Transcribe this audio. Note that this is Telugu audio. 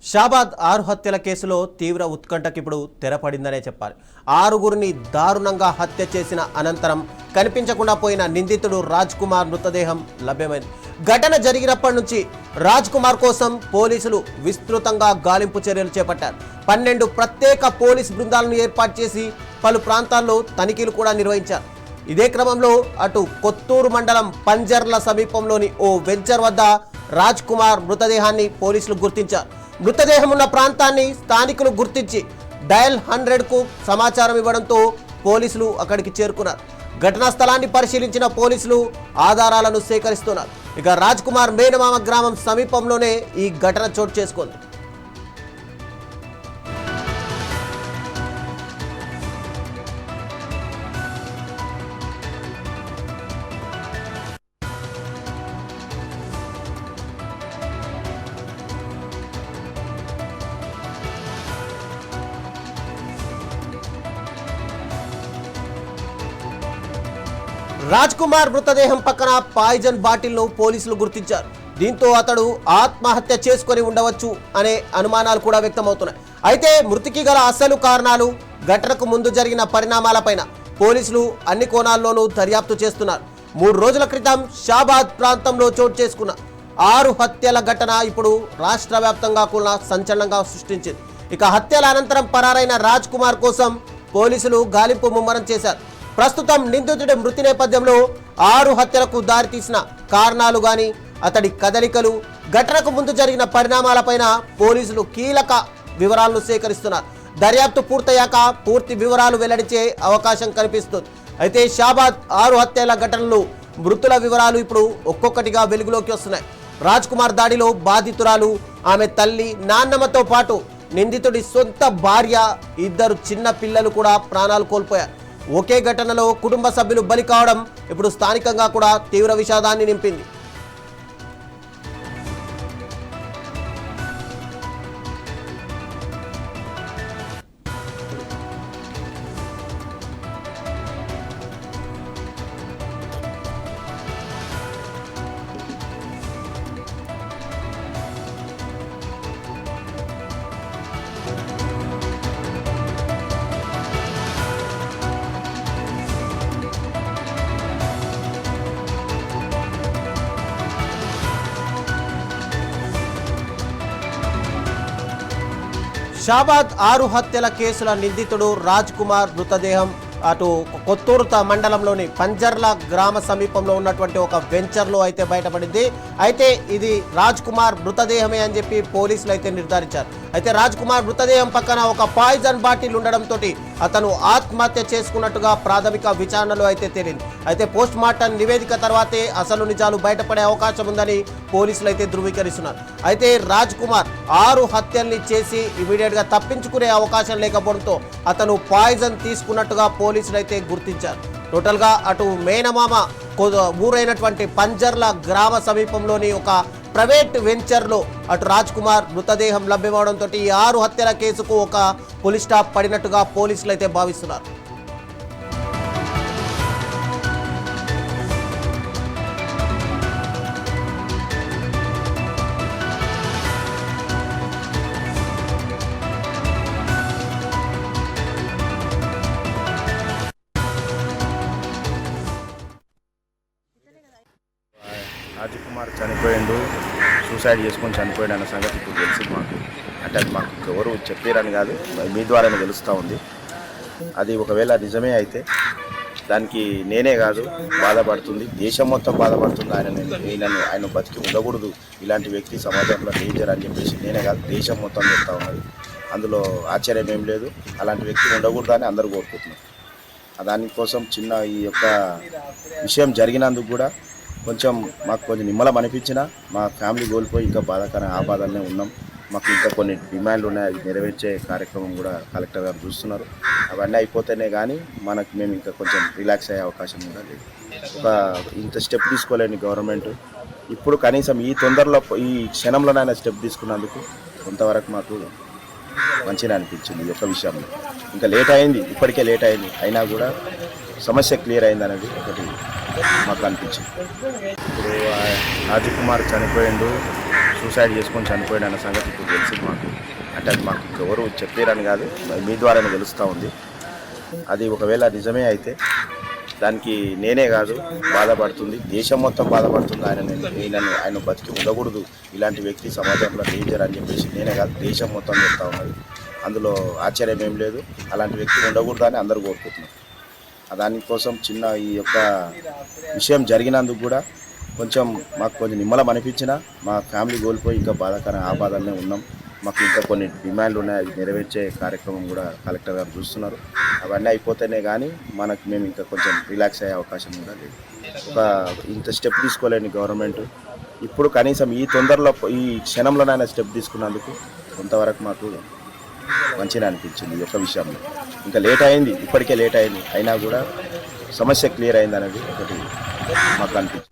షాబాద్ 6 హత్యల కేసులో తీవ్ర ఉత్కంఠకి ఇప్పుడు తెరపడిందనే చెప్పాలి. 6గురిని దారుణంగా హత్య చేసిన అనంతరం కనిపించకుండా పోయిన నిందితుడు రాజ్ కుమార్ మృతదేహం లభ్యమైంది. ఘటన జరిగినప్పటి నుంచి రాజ్ కుమార్ కోసం పోలీసులు విస్తృతంగా గాలింపు చర్యలు చేపట్టారు. 12 ప్రత్యేక పోలీస్ బృందాలను ఏర్పాటు చేసి పలు ప్రాంతాల్లో తనిఖీలు కూడా నిర్వహించారు. ఇదే క్రమంలో అటు కొత్తూరు మండలం పంజర్ల సమీపంలోని ఓ వెంచర్ వద్ద రాజ్ కుమార్ మృతదేహాన్ని పోలీసులు గుర్తించారు. మృతదేహం ఉన్న ప్రాంతాన్ని స్థానికులు గుర్తించి డయల్ 100కు సమాచారం ఇవ్వడంతో పోలీసులు అక్కడికి చేరుకున్నారు. ఘటనా స్థలాన్ని పరిశీలించిన పోలీసులు ఆధారాలను సేకరిస్తున్నారు. ఇక రాజ్ కుమార్ మేనమామ గ్రామం సమీపంలోనే ఈ ఘటన చోటు చేసుకుంది. రాజ్ కుమార్ మృతదేహం పక్కన పాయిజన్ బాటిల్ను పోలీసులు గుర్తించారు. దీంతో అతడు ఆత్మహత్య చేసుకొని ఉండవచ్చు అనే అనుమానాలు కూడా వ్యక్తమవుతున్నాయి. అయితే మృతికి గల అసలు కారణాలు, ఘటనకు ముందు జరిగిన పరిణామాలపైన పోలీసులు అన్ని కోణాల్లోనూ దర్యాప్తు చేస్తున్నారు. 3 రోజుల క్రితం షాబాద్ ప్రాంతంలో చోటు చేసుకున్న 6 హత్యల ఘటన ఇప్పుడు రాష్ట్ర వ్యాప్తంగా కూడా సంచలనంగా సృష్టించింది. ఇక హత్యల అనంతరం పరారైన రాజ్ కుమార్ కోసం పోలీసులు గాలింపు ముమ్మరం చేశారు. ప్రస్తుతం నిందితుడి మృతి నేపథ్యంలో 6 హత్యలకు దారితీసిన కారణాలు గాని, అతడి కదలికలు, ఘటనకు ముందు జరిగిన పరిణామాలపైన పోలీసులు కీలక వివరాలను సేకరిస్తున్నారు. దర్యాప్తు పూర్తయ్యాక పూర్తి వివరాలు వెల్లడించే అవకాశం కనిపిస్తుంది. అయితే షాబాద్ 6 హత్యల ఘటనలు, మృతుల వివరాలు ఇప్పుడు ఒక్కొక్కటిగా వెలుగులోకి వస్తున్నాయి. రాజ్ కుమార్ దాడిలో బాధితురాలు, ఆమె తల్లి, నాన్నమ్మతో పాటు నిందితుడి సొంత భార్య, 2 చిన్న పిల్లలు కూడా ప్రాణాలు కోల్పోయారు. ఒకే ఘటనలో కుటుంబ సభ్యులు బలి కావడం ఇప్పుడు స్థానికంగా కూడా తీవ్ర విషాదాన్ని నింపింది. షాబాద్ 6 హత్యల కేసుల నిందితుడు రాజ్ కుమార్ మృతదేహం అటు కొత్తూరు మండలంలోని పంజర్ల గ్రామ సమీపంలో ఉన్నటువంటి ఒక వెంచర్లో అయితే బయటపడింది. అయితే ఇది రాజ్ కుమార్ మృతదేహమే అని చెప్పి పోలీసులు అయితే నిర్ధారించారు. అయితే రాజ్ కుమార్ మృతదేహం పక్కన ఒక పాయిజన్ బాటిల్ ఉండడంతో అతను ఆత్మహత్య చేసుకున్నట్టుగా ప్రాథమిక విచారణలో అయితే తేలింది. అయితే పోస్ట్ మార్టం నివేదిక తర్వాతే అసలు నిజాలు బయటపడే అవకాశం ఉందని పోలీసులు అయితే ధృవీకరిస్తున్నారు. అయితే రాజ్ కుమార్ 6 హత్యల్ని చేసి ఇమీడియట్ గా తప్పించుకునే అవకాశం లేకపోవడంతో అతను పాయిజన్ తీసుకున్నట్టుగా పోలీసులు అయితే గుర్తించారు. టోటల్ గా అటు మేనమామ ఊరైనటువంటి పంజర్ల గ్రామ సమీపంలోని ఒక ప్రైవేట్ వెంచర్లో అటు రాజ్ కుమార్ మృతదేహం లభ్యమవడంతో ఈ 6 హత్యల కేసుకు ఒక పులి స్టాప్ పడినట్టుగా పోలీసులు అయితే భావిస్తున్నారు. రాజ్ కుమార్ చనిపోయిండు, సూసైడ్ చేసుకొని చనిపోయాడు అన్న సంగతి ఇప్పుడు తెలుసు మాకు. అంటే అది మాకు ఎవరు చెప్పారని కాదు, మీ ద్వారానే తెలుస్తూ ఉంది. అది ఒకవేళ నిజమే అయితే దానికి నేనే కాదు బాధపడుతుంది, దేశం మొత్తం బాధపడుతుంది. ఆయన బతికి ఉండకూడదు, ఇలాంటి వ్యక్తి సమాజంలో డేంజర్ అని చెప్పేసి నేనే కాదు దేశం మొత్తం చెప్తా ఉన్నది. అందులో ఆశ్చర్యం ఏం లేదు. అలాంటి వ్యక్తి ఉండకూడదు అని అందరూ కోరుకుంటున్నారు. దానికోసం చిన్న ఈ యొక్క విషయం జరిగినందుకు కూడా మాకు కొంచెం నిమ్మలం అనిపించినా మా ఫ్యామిలీ కోల్పోయి ఇంకా బాధాకర బాధలనే ఉన్నాం. మాకు ఇంకా కొన్ని డిమాండ్లు ఉన్నాయి, అది నెరవేర్చే కార్యక్రమం కూడా కలెక్టర్ గారు చూస్తున్నారు. అవన్నీ అయిపోతేనే కానీ మేము ఇంకా కొంచెం రిలాక్స్ అయ్యే అవకాశం కూడా లేదు. ఇంత స్టెప్ తీసుకోలేని గవర్నమెంట్ ఇప్పుడు కనీసం ఈ తొందరలో ఈ క్షణంలోనైనా స్టెప్ తీసుకున్నందుకు కొంతవరకు మాకు మంచిగా అనిపించింది. ఈ యొక్క విషయంలో ఇంకా లేట్ అయింది, ఇప్పటికే లేట్ అయింది, అయినా కూడా సమస్య క్లియర్ అయింది అనేది ఒకటి మాకు అనిపించింది. ఇప్పుడు రాజ్ కుమార్ చనిపోయిండు, సూసైడ్ చేసుకొని చనిపోయాడు అన్న సంగతి ఇప్పుడు తెలిసింది మాకు. అంటే అది మాకు ఎవరు చెప్పారని కాదు, మీ ద్వారానే తెలుస్తూ ఉంది. అది ఒకవేళ నిజమే అయితే దానికి నేనే కాదు బాధపడుతుంది, దేశం మొత్తం బాధపడుతుంది. ఆయన బతికి ఉండకూడదు, ఇలాంటి వ్యక్తి సమాజంలో డేంజర్ అని చెప్పేసి నేనే కాదు దేశం మొత్తం చెప్తా ఉన్నది. అందులో ఆశ్చర్యం ఏం లేదు. అలాంటి వ్యక్తి ఉండకూడదు అని అందరూ కోరుకుంటున్నారు. దానికోసం చిన్న ఈ యొక్క విషయం జరిగినందుకు కూడా మాకు కొంచెం నిమ్మలం అనిపించినా మా ఫ్యామిలీ కోల్పోయి ఇంకా బాధనే ఉన్నాం. మాకు ఇంకా కొన్ని డిమాండ్లు ఉన్నాయి, అవి నెరవేర్చే కార్యక్రమం కూడా కలెక్టర్ గారు చూస్తున్నారు. అవన్నీ అయిపోతేనే కానీ మేము ఇంకా కొంచెం రిలాక్స్ అయ్యే అవకాశం కూడా లేదు. ఇంత స్టెప్ తీసుకోలేని గవర్నమెంట్ ఇప్పుడు కనీసం ఈ తొందరలో ఈ క్షణంలోనైనా స్టెప్ తీసుకున్నందుకు కొంతవరకు మాకు మంచిగా అనిపించింది. ఈ యొక్క విషయంలో ఇంకా లేట్ అయింది, ఇప్పటికే లేట్ అయింది, అయినా కూడా సమస్య క్లియర్ అయింది అనేది ఒకటి మాకు అనిపించింది.